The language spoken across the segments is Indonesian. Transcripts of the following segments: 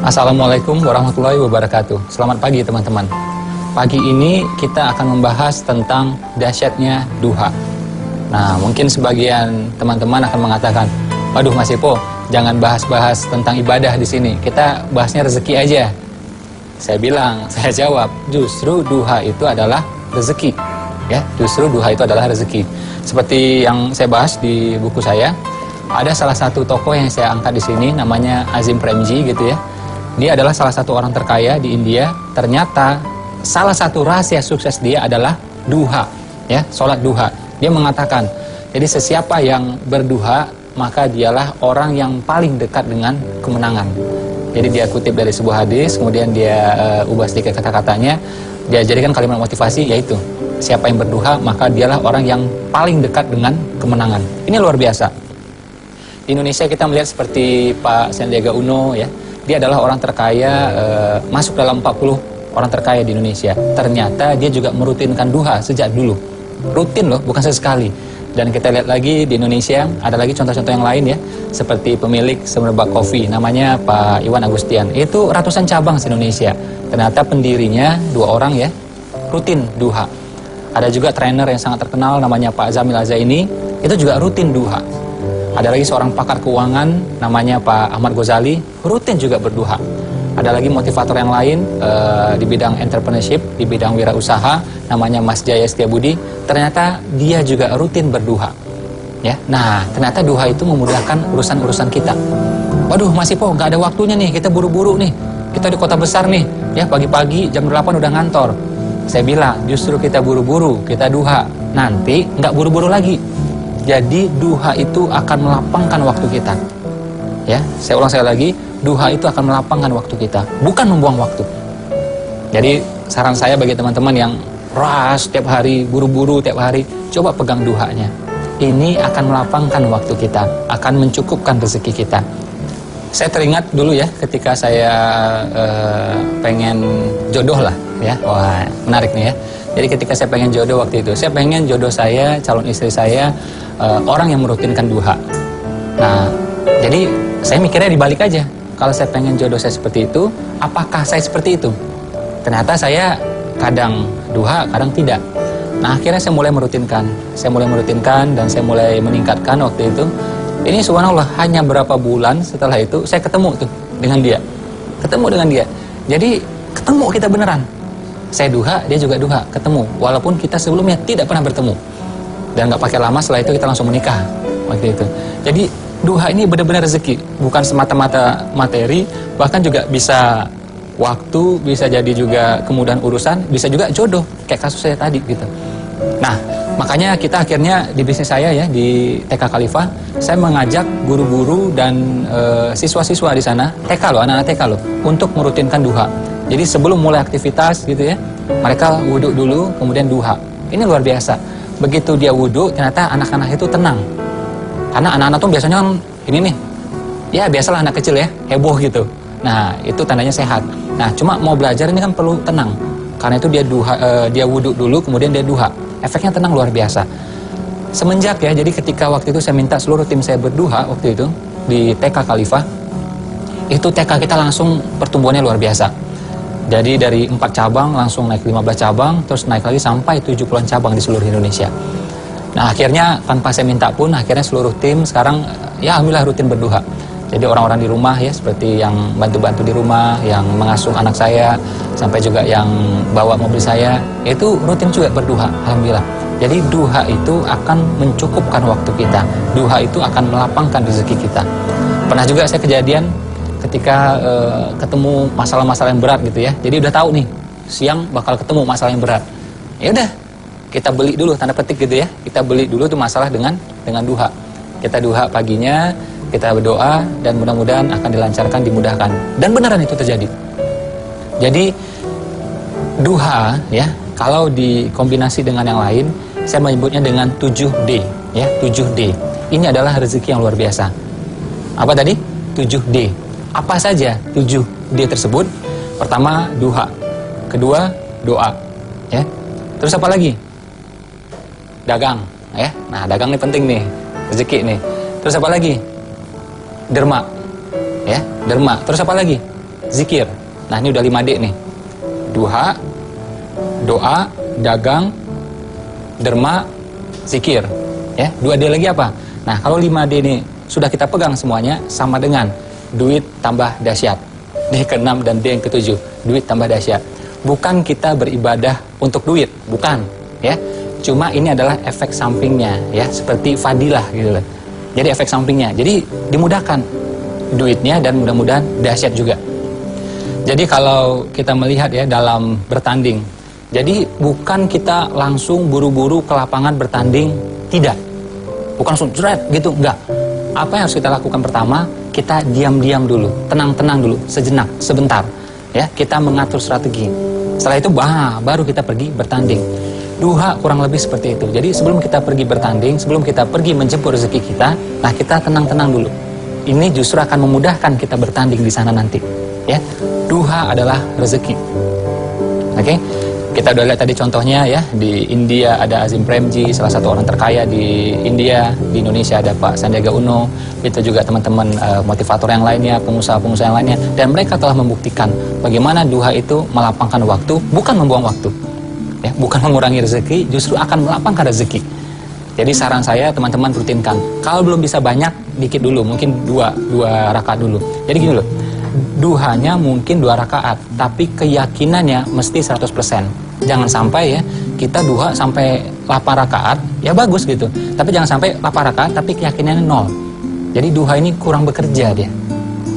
Assalamualaikum warahmatullahi wabarakatuh. Selamat pagi teman-teman. Pagi ini kita akan membahas tentang dahsyatnya duha. Nah, mungkin sebagian teman-teman akan mengatakan, waduh Mas Ipo, jangan bahas-bahas tentang ibadah di sini. Kita bahasnya rezeki aja. Saya jawab, justru duha itu adalah rezeki. Ya, justru duha itu adalah rezeki. Seperti yang saya bahas di buku saya, ada salah satu tokoh yang saya angkat di sini, namanya Azim Premji gitu ya. Dia adalah salah satu orang terkaya di India. Ternyata salah satu rahasia sukses dia adalah duha, ya, sholat duha. Dia mengatakan, jadi sesiapa yang berduha, maka dialah orang yang paling dekat dengan kemenangan. Jadi dia kutip dari sebuah hadis, kemudian dia ubah sedikit kata-katanya, dia jadikan kalimat motivasi, yaitu siapa yang berduha, maka dialah orang yang paling dekat dengan kemenangan. Ini luar biasa. Di Indonesia kita melihat seperti Pak Sandiaga Uno, ya. Dia adalah orang terkaya, masuk dalam 40 orang terkaya di Indonesia. Ternyata dia juga merutinkan duha sejak dulu. Rutin loh, bukan sesekali. Dan kita lihat lagi di Indonesia, ada lagi contoh-contoh yang lain ya. Seperti pemilik Semerbak Coffee, namanya Pak Iwan Agustian. Itu ratusan cabang di Indonesia. Ternyata pendirinya 2 orang ya, rutin duha. Ada juga trainer yang sangat terkenal, namanya Pak Zamil Azaini. Itu juga rutin duha. Ada lagi seorang pakar keuangan, namanya Pak Ahmad Ghazali, rutin juga berduha. Ada lagi motivator yang lain di bidang entrepreneurship, di bidang wirausaha, namanya Mas Jaya Setiabudi. Ternyata dia juga rutin berduha. Ya, nah ternyata duha itu memudahkan urusan-urusan kita. Waduh Mas Ipo, nggak ada waktunya nih, kita buru-buru nih. Kita di kota besar nih, ya pagi-pagi jam 8 udah ngantor. Saya bilang, justru kita buru-buru, kita duha. Nanti nggak buru-buru lagi. Jadi duha itu akan melapangkan waktu kita. Ya, saya ulang sekali lagi, duha itu akan melapangkan waktu kita, bukan membuang waktu. Jadi saran saya bagi teman-teman yang rush tiap hari, buru-buru tiap hari, coba pegang duhanya. Ini akan melapangkan waktu kita, akan mencukupkan rezeki kita. Saya teringat dulu ya, ketika saya pengen jodoh lah, ya, wah menarik nih ya. Jadi ketika saya pengen jodoh waktu itu, saya pengen jodoh saya, calon istri saya, orang yang merutinkan duha. Nah, jadi saya mikirnya dibalik aja. Kalau saya pengen jodoh saya seperti itu, apakah saya seperti itu? Ternyata saya kadang duha, kadang tidak. Nah, akhirnya saya mulai merutinkan. Saya mulai merutinkan dan saya mulai meningkatkan waktu itu. Ini subhanallah, hanya berapa bulan setelah itu, saya ketemu tuh dengan dia. Ketemu dengan dia. Jadi, ketemu kita beneran. Saya duha, dia juga duha, ketemu. Walaupun kita sebelumnya tidak pernah bertemu. Dan gak pakai lama setelah itu kita langsung menikah waktu itu. Jadi duha ini benar-benar rezeki, bukan semata-mata materi, bahkan juga bisa waktu, bisa jadi juga kemudahan urusan, bisa juga jodoh, kayak kasus saya tadi gitu. Nah, makanya kita akhirnya di bisnis saya ya, di TK Khalifah, saya mengajak guru-guru dan siswa-siswa di sana, TK loh, anak-anak TK loh, untuk merutinkan duha. Jadi sebelum mulai aktivitas gitu ya, mereka wudhu dulu, kemudian duha. Ini luar biasa. Begitu dia wudhu, ternyata anak-anak itu tenang. Karena anak-anak tuh biasanya kan ini nih, ya biasalah anak kecil ya, heboh gitu. Nah, itu tandanya sehat. Nah, cuma mau belajar ini kan perlu tenang. Karena itu dia wudhu dulu, kemudian dia duha. Efeknya tenang luar biasa. Semenjak ya, jadi ketika waktu itu saya minta seluruh tim saya berduha waktu itu di TK Khalifah, itu TK kita langsung pertumbuhannya luar biasa. Jadi dari 4 cabang langsung naik 15 cabang, terus naik lagi sampai 70-an cabang di seluruh Indonesia. Nah, akhirnya tanpa saya minta pun, akhirnya seluruh tim sekarang ya alhamdulillah rutin berduha. Jadi orang-orang di rumah ya, seperti yang bantu-bantu di rumah, yang mengasuh anak saya, sampai juga yang bawa mobil saya, itu rutin juga berduha, alhamdulillah. Jadi duha itu akan mencukupkan waktu kita. Duha itu akan melapangkan rezeki kita. Pernah juga saya kejadian ketika ketemu masalah-masalah yang berat gitu ya. Jadi udah tahu nih, siang bakal ketemu masalah yang berat. Ya udah, kita beli dulu, tanda petik gitu ya. Kita beli dulu tuh masalah dengan duha. Kita duha paginya, kita berdoa, dan mudah-mudahan akan dilancarkan, dimudahkan. Dan beneran itu terjadi. Jadi duha ya, kalau dikombinasi dengan yang lain, saya menyebutnya dengan 7D ya, 7D. Ini adalah rezeki yang luar biasa. Apa tadi? 7D. Apa saja 7D tersebut? Pertama, duha. Kedua, doa. Ya. Terus apa lagi? Dagang. Ya. Nah, dagang ini penting nih. Rezeki nih. Terus apa lagi? Derma. Ya, derma. Terus apa lagi? zikir. Nah, ini udah 5D nih. Duha, doa, dagang, derma, zikir. Ya, 2D lagi apa? Nah, kalau 5D ini sudah kita pegang semuanya, sama dengan duit tambah dahsyat. D ke-6 dan D yang ke-7, duit tambah dahsyat. Bukan kita beribadah untuk duit, bukan, ya. Cuma ini adalah efek sampingnya, ya, seperti fadilah gitu loh. Jadi efek sampingnya. Jadi dimudahkan duitnya dan mudah-mudahan dahsyat juga. Jadi kalau kita melihat ya dalam bertanding, jadi bukan kita langsung buru-buru ke lapangan bertanding, tidak. Bukan langsung jeret gitu, enggak. Apa yang harus kita lakukan pertama? Kita diam-diam dulu, tenang-tenang dulu, sejenak, sebentar. Ya, kita mengatur strategi. Setelah itu baru kita pergi bertanding. Duha kurang lebih seperti itu. Jadi sebelum kita pergi bertanding, sebelum kita pergi menjemput rezeki kita, nah kita tenang-tenang dulu. Ini justru akan memudahkan kita bertanding di sana nanti. Ya, duha adalah rezeki. Oke, kita udah lihat tadi contohnya ya, di India ada Azim Premji, salah satu orang terkaya di India. Di Indonesia ada Pak Sandiaga Uno, itu juga teman-teman motivator yang lainnya, pengusaha-pengusaha yang lainnya, dan mereka telah membuktikan bagaimana duha itu melapangkan waktu, bukan membuang waktu, ya, bukan mengurangi rezeki, justru akan melapangkan rezeki. Jadi saran saya teman-teman rutinkan. Kalau belum bisa banyak, dikit dulu, mungkin dua rakaat dulu. Jadi gini loh, duhanya mungkin 2 rakaat, tapi keyakinannya mesti 100%. Jangan sampai ya, kita duha sampai 8 rakaat, ya bagus gitu. Tapi jangan sampai 8 rakaat, tapi keyakinannya 0. Jadi duha ini kurang bekerja dia.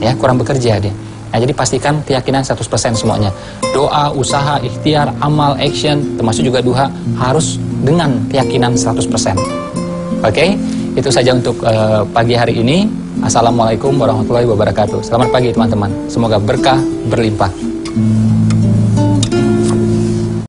Ya, kurang bekerja dia. Nah, jadi pastikan keyakinan 100% semuanya. Doa, usaha, ikhtiar, amal, action, termasuk juga duha, harus dengan keyakinan 100%. Oke? Itu saja untuk pagi hari ini. Assalamualaikum warahmatullahi wabarakatuh. Selamat pagi teman-teman. Semoga berkah berlimpah.